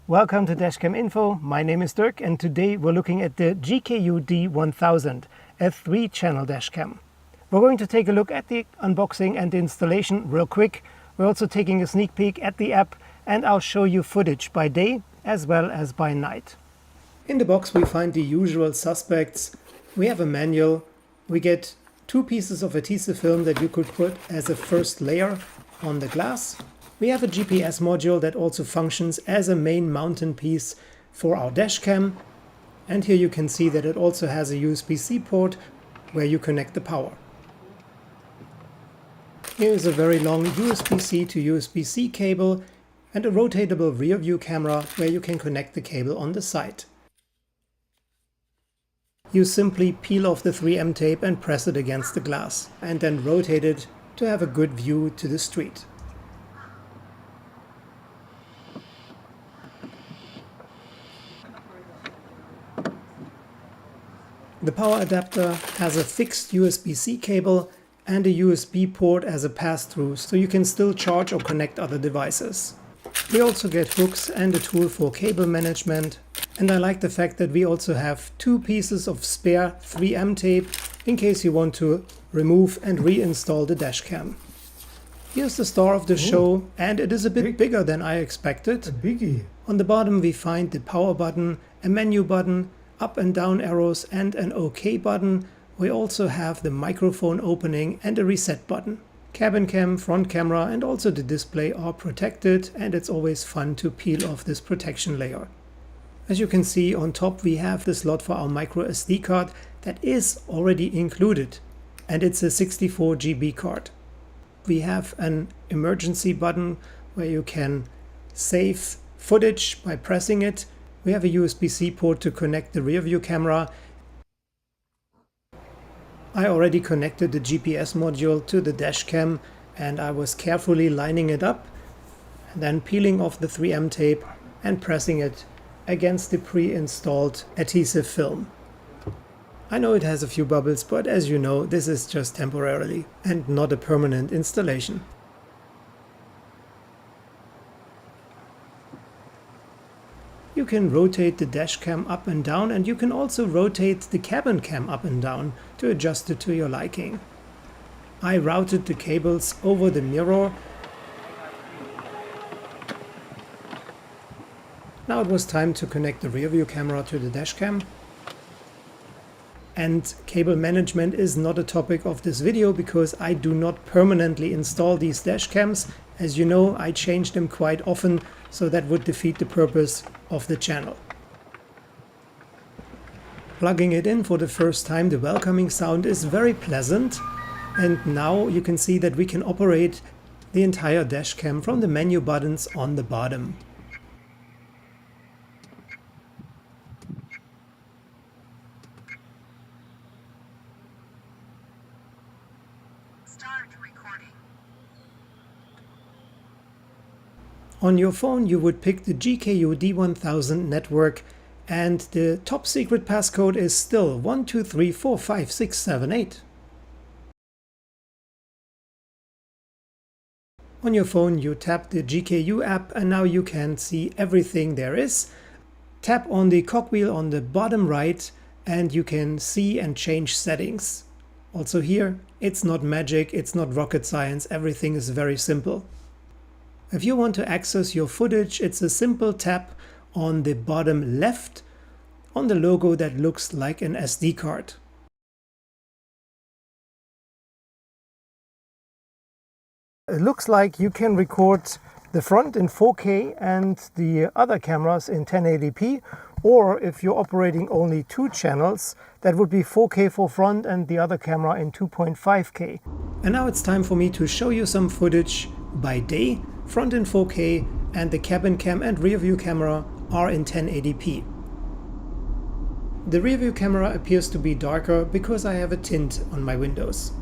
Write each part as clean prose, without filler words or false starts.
Welcome to Dashcam Info. My name is Dirk and today we're looking at the GKU D1000, a 3-channel dashcam. We're going to take a look at the unboxing and the installation real quick. We're also taking a sneak peek at the app and I'll show you footage by day as well as by night. In the box we find the usual suspects. We have a manual. We get 2 pieces of adhesive film that you could put as a first layer on the glass. We have a GPS module that also functions as a main mountain piece for our dashcam. And here you can see that it also has a USB-C port where you connect the power. Here is a very long USB-C to USB-C cable and a rotatable rear view camera where you can connect the cable on the side. You simply peel off the 3M tape and press it against the glass and then rotate it to have a good view to the street. The power adapter has a fixed USB-C cable and a USB port as a pass-through, so you can still charge or connect other devices. We also get hooks and a tool for cable management, and I like the fact that we also have 2 pieces of spare 3M tape in case you want to remove and reinstall the dashcam. Here's the star of the show, and it is a bit bigger than I expected. A biggie. On the bottom we find the power button, a menu button, up and down arrows and an OK button. We also have the microphone opening and a reset button. Cabin cam, front camera and also the display are protected, and it's always fun to peel off this protection layer. As you can see, on top we have the slot for our micro SD card that is already included, and it's a 64 GB card. We have an emergency button where you can save footage by pressing it. We have a USB-C port to connect the rear view camera. I already connected the GPS module to the dashcam and I was carefully lining it up and then peeling off the 3M tape and pressing it against the pre-installed adhesive film. I know it has a few bubbles, but as you know, this is just temporarily and not a permanent installation. You can rotate the dash cam up and down, and you can also rotate the cabin cam up and down to adjust it to your liking. I routed the cables over the mirror. Now it was time to connect the rear view camera to the dash cam. And cable management is not a topic of this video because I do not permanently install these dash cams. As you know, I change them quite often, so that would defeat the purpose of the channel. Plugging it in for the first time, the welcoming sound is very pleasant, and now you can see that we can operate the entire dash cam from the menu buttons on the bottom. Start recording. On your phone you would pick the GKU D1000 network, and the top secret passcode is still 123456778. On your phone you tap the GKU app and now you can see everything there is. Tap on the cogwheel on the bottom right and you can see and change settings. Also here, it's not magic, it's not rocket science, everything is very simple. If you want to access your footage, it's a simple tap on the bottom left on the logo that looks like an SD card. It looks like you can record the front in 4K and the other cameras in 1080p, or if you're operating only 2 channels, that would be 4K for front and the other camera in 2.5K. And now it's time for me to show you some footage by day. Front in 4K and the cabin cam and rear view camera are in 1080p. The rear view camera appears to be darker because I have a tint on my windows.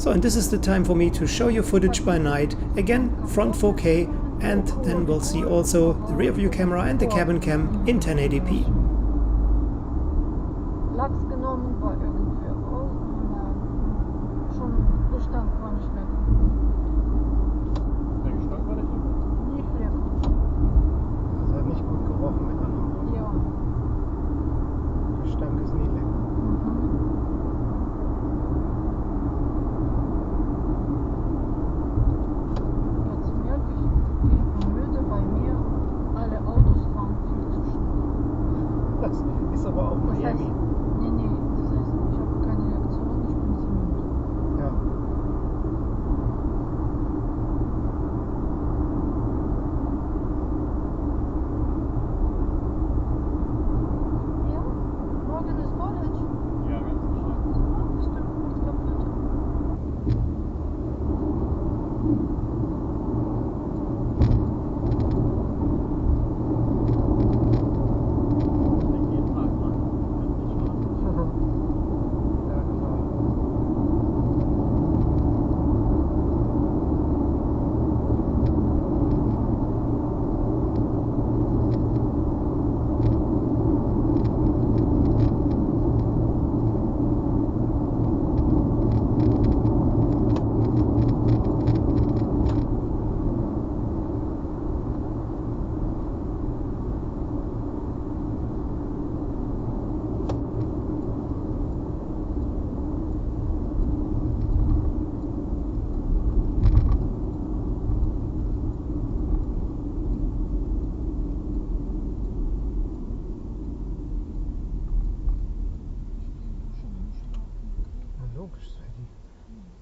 So, and this is the time for me to show you footage by night, again front 4K, and then we'll see also the rear view camera and the cabin cam in 1080p. Lachs genommen war irgendwie auch schon Bestand war nicht mehr. Der Geschmack war nicht so gut. Nicht lecker. Das hat nicht gut gerochen mit anderen Worten. Ja. Der Stank ist nie lecker. Jetzt merke ich, ich bin müde, bei mir alle Autos fahren viel zu schnell. Das ist aber auch Das heißt, Miami. nee, das heißt, ich habe keine Reaktion, ich bin zu müde. Ja. Ja, morgen ist College. Ja, ganz bestimmt. Ja, bestimmt nichts kaputt. Ich jeden Tag mal. Wird nicht wahr. Ja, genau.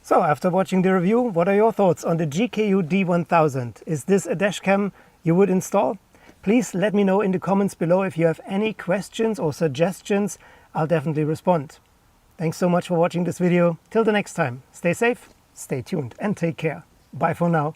So, after watching the review, what are your thoughts on the GKU D1000? Is this a dashcam you would install? Please let me know in the comments below if you have any questions or suggestions. I'll definitely respond. Thanks so much for watching this video. Till the next time, stay safe, stay tuned, and take care. Bye for now.